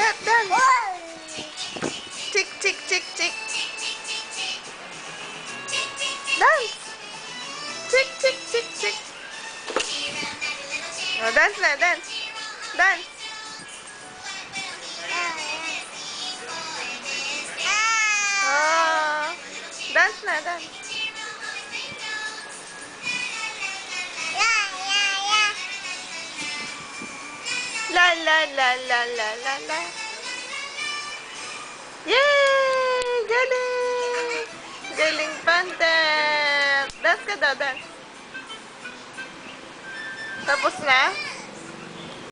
Dance. Tick, tick, tick, tick. Dance. Tick, tick, tick, tick. Oh, dance na, dance. Dance. Oh, dance na, dance. La la la la la la la. Yay! Galing! Galing, Pantep! Dance ka daw, dance. Tapos na?